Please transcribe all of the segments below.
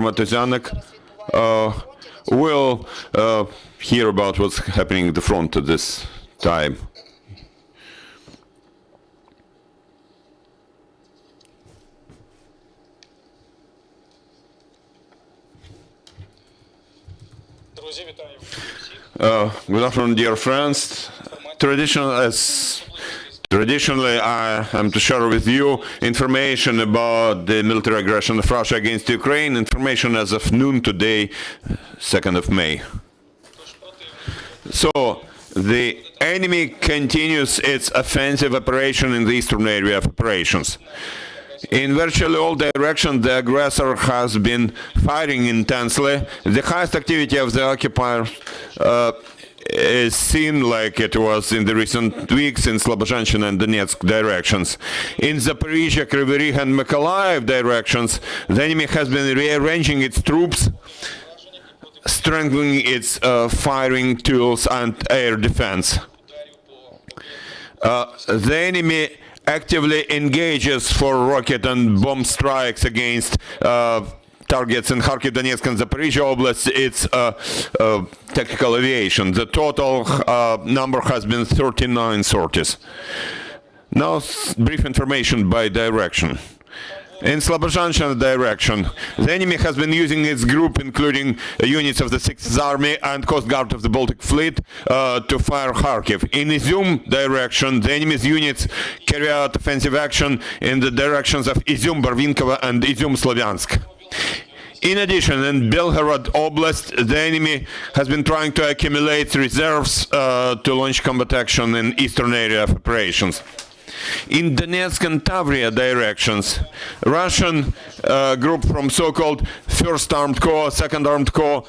Motuzyanyk will hear about what's happening at the front at this time. Good afternoon, dear friends. Traditionally, I am to share with you information about the military aggression of Russia against Ukraine, information as of noon today, 2nd of May. So, the enemy continues its offensive operation in the eastern area of operations. In virtually all directions, the aggressor has been firing intensely. The highest activity of the occupier is seen like it was in the recent weeks in Slobozhanщina and Donetsk directions. In Zaporizhia, Kryvyi Rih and Mykolaiv directions, the enemy has been rearranging its troops, strengthening its firing tools and air defense. The enemy actively engages for rocket and bomb strikes against targets in Kharkiv, Donetsk and Zaporizhia Oblast. It's tactical aviation. The total number has been 39 sorties. Now, brief information by direction. In Slobozhanщina direction, the enemy has been using its group, including units of the 6th Army and Coast Guard of the Baltic Fleet, to fire Kharkiv. In Izum direction, the enemy's units carry out offensive action in the directions of Izum, Barvinkovo and Izum, Slavyansk. In addition, in Belgorod Oblast, the enemy has been trying to accumulate reserves to launch combat action in eastern area of operations. In Donetsk and Tavria directions, Russian group from so-called 1st Armed Corps, 2nd Armed Corps,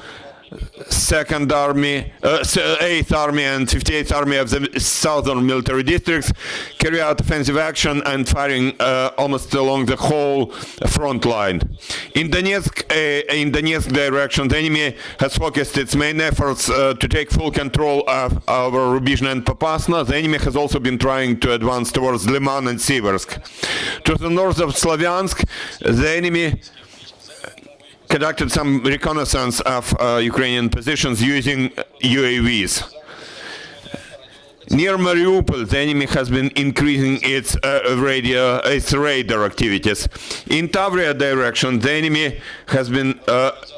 2nd Army, 8th Army and 58th Army of the southern military districts carry out offensive action and firing almost along the whole front line. In Donetsk direction, the enemy has focused its main efforts to take full control of over Rubizhny and Popasna. The enemy has also been trying to advance towards Liman and Siversk. To the north of Slavyansk, the enemy conducted some reconnaissance of Ukrainian positions using UAVs. Near Mariupol, the enemy has been increasing its radar activities. In Tavria direction, the enemy has been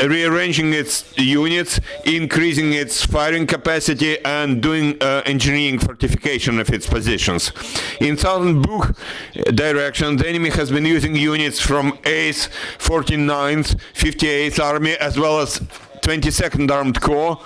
rearranging its units, increasing its firing capacity, and doing engineering fortification of its positions. In southern Bukh direction, the enemy has been using units from 8th, 49th, 58th Army, as well as 22nd Armed Corps,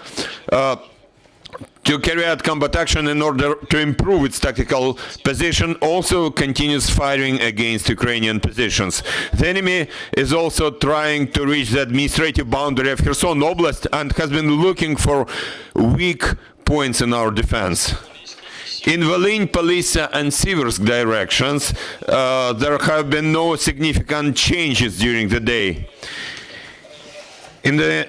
to carry out combat action in order to improve its tactical position. Also continues firing against Ukrainian positions. The enemy is also trying to reach the administrative boundary of Kherson Oblast and has been looking for weak points in our defense. In Volyn, Polissa and Siversk directions, there have been no significant changes during the day. In the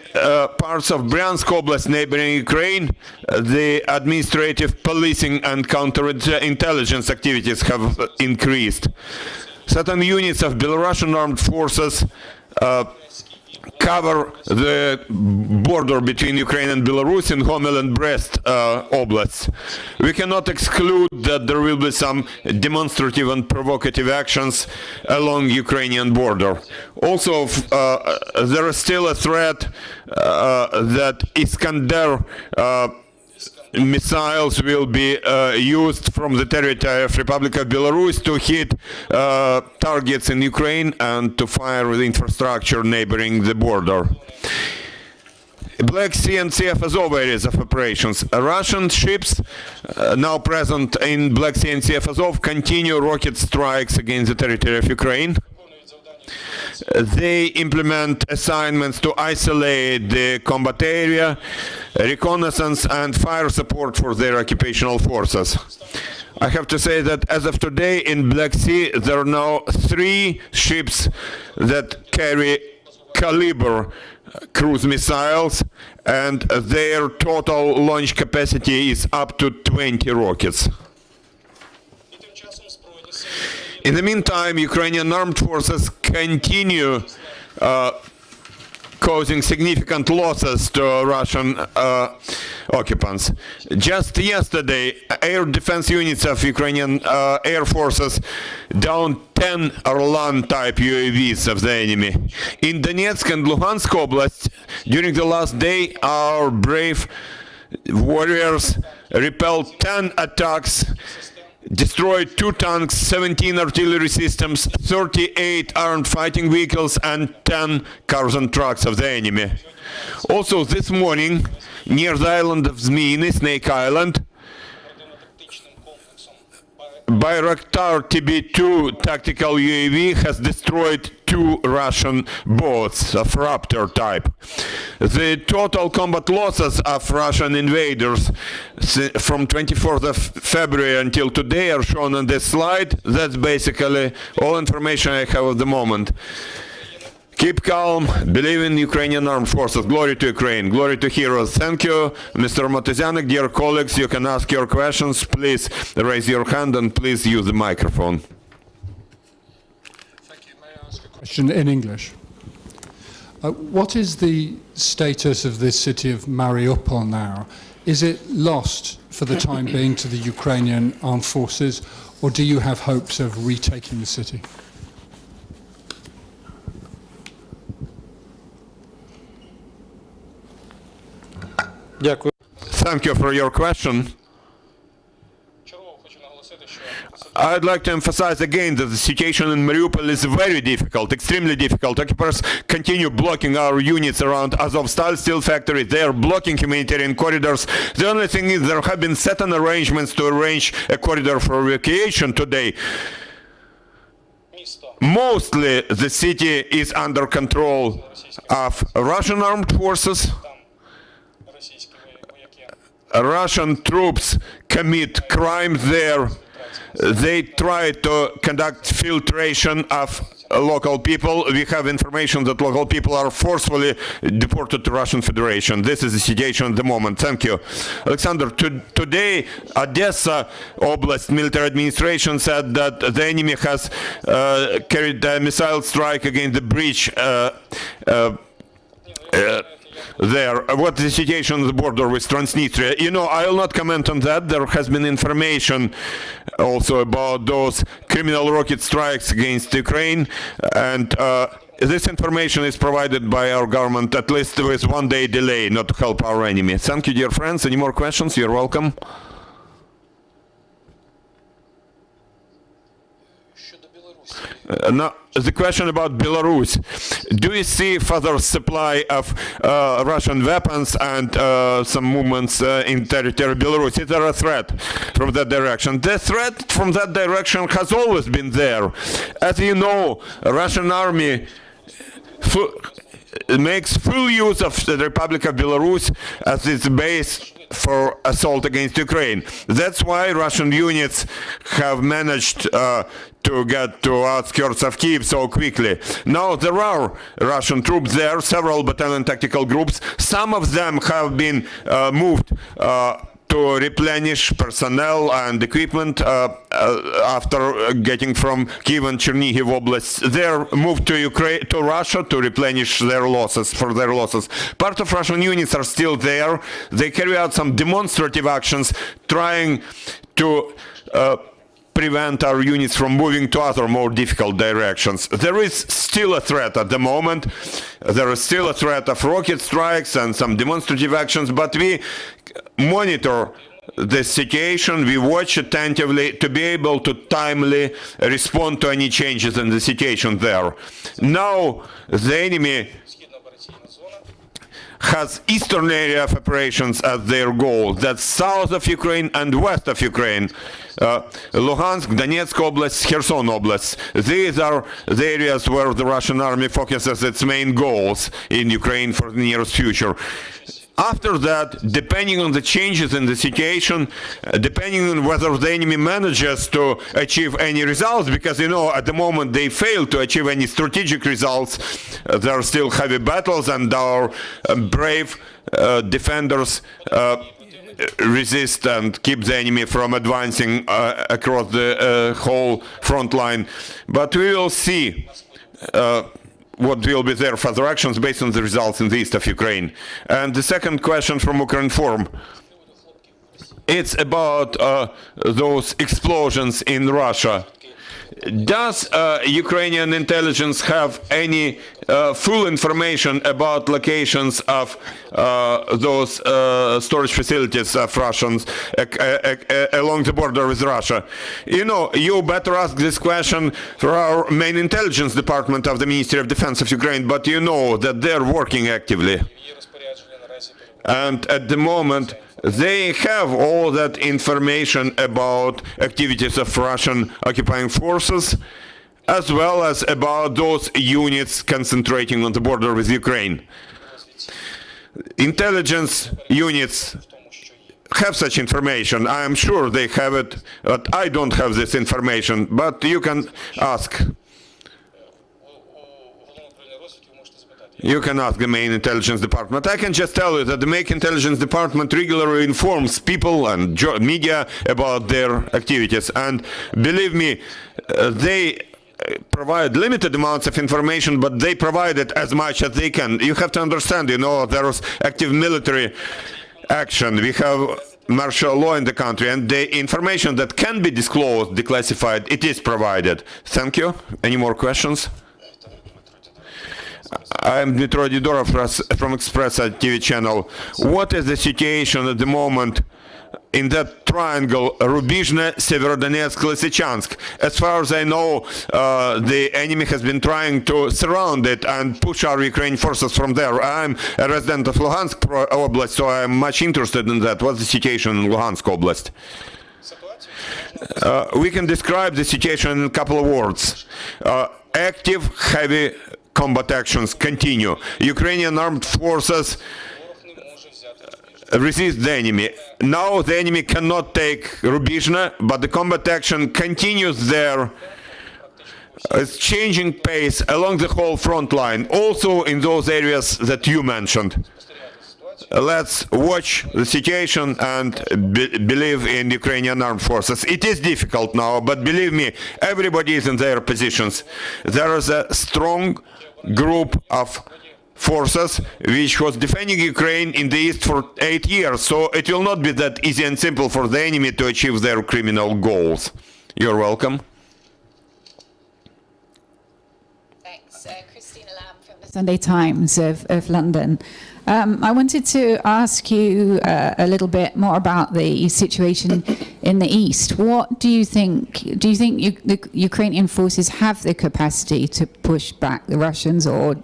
parts of Bryansk Oblast neighboring Ukraine, the administrative, policing and counterintelligence activities have increased. Certain units of Belarusian armed forces cover the border between Ukraine and Belarus in Homel and Brest oblasts. We cannot exclude that there will be some demonstrative and provocative actions along Ukrainian border. Also, there is still a threat that Iskander missiles will be used from the territory of Republic of Belarus to hit targets in Ukraine and to fire the infrastructure neighboring the border. Black Sea and Sea of Azov areas of operations. Russian ships now present in Black Sea and Sea of Azov continue rocket strikes against the territory of Ukraine. They implement assignments to isolate the combat area, reconnaissance and fire support for their occupational forces. I have to say that as of today in Black Sea there are now 3 ships that carry Caliber cruise missiles, and their total launch capacity is up to 20 rockets. In the meantime, Ukrainian armed forces continue causing significant losses to Russian occupants. Just yesterday, air defense units of Ukrainian air forces downed 10 Orlan-type UAVs of the enemy. In Donetsk and Luhansk Oblast, during the last day, our brave warriors repelled 10 attacks, destroyed 2 tanks, 17 artillery systems, 38 armed fighting vehicles, and 10 cars and trucks of the enemy. Also this morning, near the island of Zmyny, Snake Island, Bayraktar TB2 tactical UAV has destroyed 2 Russian boats of Raptor type. The total combat losses of Russian invaders from 24th of February until today are shown on this slide. That's basically all information I have at the moment. Keep calm, believe in Ukrainian armed forces. Glory to Ukraine, glory to heroes. Thank you, Mr. Motuzyanyk. Dear colleagues, you can ask your questions. Please raise your hand and please use the microphone. Thank you. May I ask a question in English? What is the status of this city of Mariupol now? Is it lost for the time being to the Ukrainian armed forces, or do you have hopes of retaking the city? Thank you for your question. I'd like to emphasize again that the situation in Mariupol is very difficult, extremely difficult. Occupiers continue blocking our units around Azovstal steel factory. They are blocking humanitarian corridors. The only thing is there have been certain arrangements to arrange a corridor for evacuation today. Mostly the city is under control of Russian armed forces. Russian troops commit crimes there. They try to conduct filtration of local people. We have information that local people are forcefully deported to Russian Federation. This is the situation at the moment. Thank you. Oleksandr, today Odessa Oblast military administration said that the enemy has carried a missile strike against the bridge there. What is the situation on the border with Transnistria? You know, I will not comment on that. There has been information also about those criminal rocket strikes against Ukraine, and this information is provided by our government, at least with 1 day delay, not to help our enemy. Thank you, dear friends. Any more questions? You're welcome. Now, the question about Belarus. Do you see further supply of Russian weapons and some movements in territory of Belarus? Is there a threat from that direction? The threat from that direction has always been there. As you know, Russian army makes full use of the Republic of Belarus as its base for assault against Ukraine. That's why Russian units have managed to get to outskirts of Kyiv so quickly. Now there are Russian troops there, several battalion tactical groups. Some of them have been moved to replenish personnel and equipment after getting from Kyiv and Chernihiv oblasts. They're moved to Ukraine, to Russia, to replenish their losses, Part of Russian units are still there. They carry out some demonstrative actions, trying to prevent our units from moving to other more difficult directions. There is still a threat at the moment. There is still a threat of rocket strikes and some demonstrative actions, but we monitor the situation, we watch attentively to be able to timely respond to any changes in the situation there. Now the enemy has eastern area of operations as their goal. That's south of Ukraine and west of Ukraine. Luhansk, Donetsk Oblast, Kherson Oblast. These are the areas where the Russian army focuses its main goals in Ukraine for the nearest future. After that, depending on the changes in the situation, depending on whether the enemy manages to achieve any results, because, you know, at the moment they fail to achieve any strategic results, there are still heavy battles, and our brave defenders resist and keep the enemy from advancing across the whole front line. But we will see what will be their further actions based on the results in the east of Ukraine. And the second question from Ukrinform. It's about those explosions in Russia. Does Ukrainian intelligence have any full information about locations of those storage facilities of Russians along the border with Russia? You know, you better ask this question for our main intelligence department of the Ministry of Defense of Ukraine, but you know that they're working actively. And at the moment, they have all that information about activities of Russian occupying forces, as well as about those units concentrating on the border with Ukraine. Intelligence units have such information. I am sure they have it, but I don't have this information. But you can ask. You can ask the main intelligence department. I can just tell you that the main intelligence department regularly informs people and media about their activities. And believe me, they provide limited amounts of information, but they provide it as much as they can. You have to understand, you know, there is active military action. We have martial law in the country, and the information that can be disclosed, declassified, it is provided. Thank you. Any more questions? I'm Dmitry Didorov from Expressa TV channel. What is the situation at the moment in that triangle, Rubizhne, Severodonetsk, Lysychansk? As far as I know, the enemy has been trying to surround it and push our Ukrainian forces from there. I'm a resident of Luhansk Oblast, so I'm much interested in that. What's the situation in Luhansk Oblast? We can describe the situation in a couple of words. Active, heavy combat actions continue. Ukrainian armed forces resist the enemy. Now the enemy cannot take Rubizhne, but the combat action continues there. It's changing pace along the whole front line, also in those areas that you mentioned. Let's watch the situation and believe in Ukrainian armed forces. It is difficult now, but believe me, everybody is in their positions. There is a strong group of forces which was defending Ukraine in the east for 8 years, so it will not be that easy and simple for the enemy to achieve their criminal goals. You're welcome. Thanks. Christina Lamb from the Sunday Times of London. I wanted to ask you a little bit more about the situation in the east. What do you think? Do you think the Ukrainian forces have the capacity to push back the Russians, or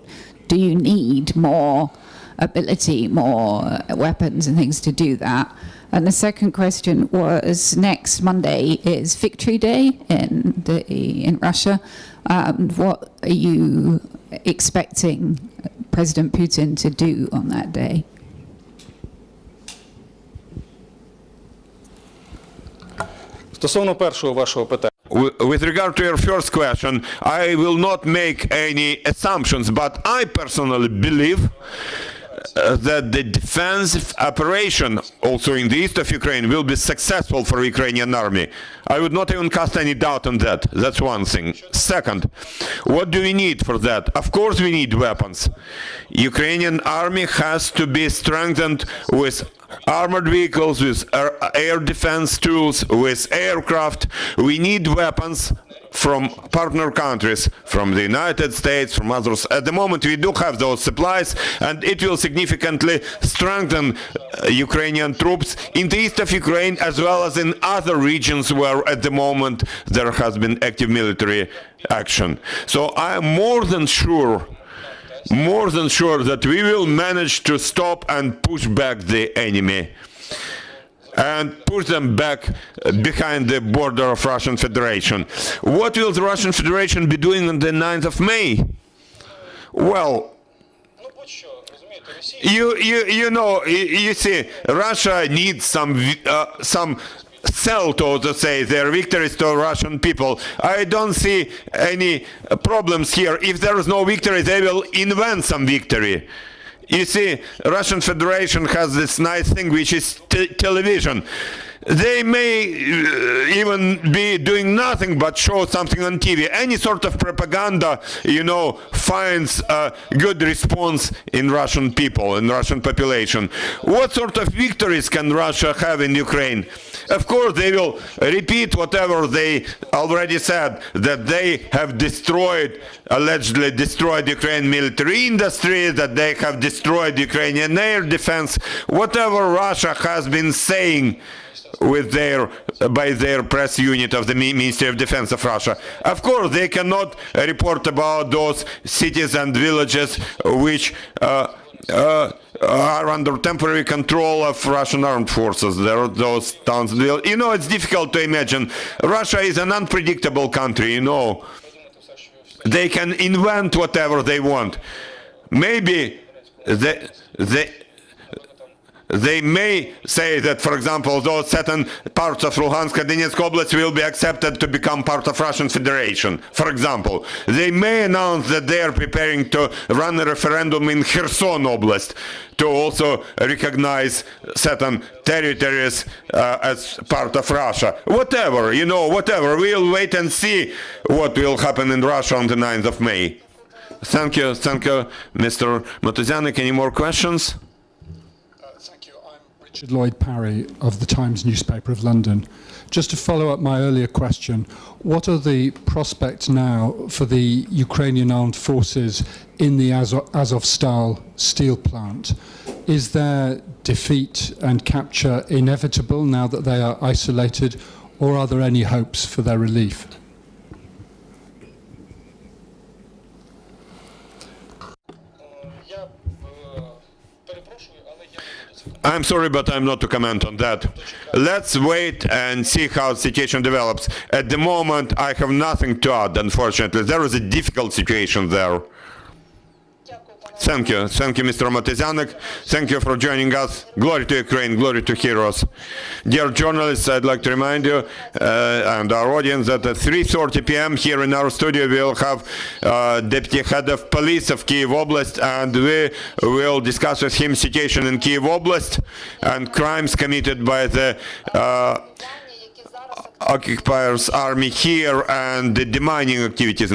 do you need more ability, more weapons and things to do that? And the second question was, next Monday is Victory Day in Russia. What are you expecting President Putin to do on that day? Стосовно першого вашого питання. With regard to your first question, I will not make any assumptions, but I personally believe that the defensive operation also in the east of Ukraine will be successful for the Ukrainian army. I would not even cast any doubt on that. That's one thing. Second, what do we need for that? Of course we need weapons. Ukrainian army has to be strengthened with armored vehicles, with air defense tools, with aircraft. We need weapons from partner countries, from the United States, from others. At the moment we do have those supplies, and it will significantly strengthen Ukrainian troops in the east of Ukraine as well as in other regions where at the moment there has been active military action. So I am more than sure that we will manage to stop and push back the enemy and push them back behind the border of Russian Federation. What will the Russian Federation be doing on the 9th of May? Well, you see, Russia needs some sell, to say, their victories to Russian people. I don't see any problems here. If there is no victory, they will invent some victory. You see, Russian Federation has this nice thing which is television. They may even be doing nothing but show something on TV. Any sort of propaganda, finds a good response in Russian people, in Russian population. What sort of victories can Russia have in Ukraine? Of course, they will repeat whatever they already said, that they have allegedly destroyed Ukrainian military industry, that they have destroyed Ukrainian air defense, whatever Russia has been saying by their press unit of the Ministry of Defense of Russia. Of course, they cannot report about those cities and villages which are under temporary control of Russian armed forces. There are those towns. It's difficult to imagine. Russia is an unpredictable country, They can invent whatever they want. Maybe they may say that, for example, those certain parts of Luhansk and Donetsk Oblast will be accepted to become part of Russian Federation. For example, they may announce that they are preparing to run a referendum in Kherson Oblast to also recognize certain territories as part of Russia. Whatever, whatever. We'll wait and see what will happen in Russia on the 9th of May. Thank you, Mr. Motuzyanyk. Any more questions? Richard Lloyd Parry of the Times newspaper of London. Just to follow up my earlier question, what are the prospects now for the Ukrainian armed forces in the Azovstal steel plant? Is their defeat and capture inevitable now that they are isolated, or are there any hopes for their relief? I'm sorry, but I'm not to comment on that. Let's wait and see how the situation develops. At the moment, I have nothing to add, unfortunately. There is a difficult situation there. Thank you, Mr. Motuzyanyk. Thank you for joining us. Glory to Ukraine, glory to heroes. Dear journalists, I'd like to remind you and our audience that at 3:30 p.m. here in our studio we'll have Deputy Head of Police of Kyiv Oblast, and we will discuss with him situation in Kyiv Oblast and crimes committed by the occupiers' army here and the demining activities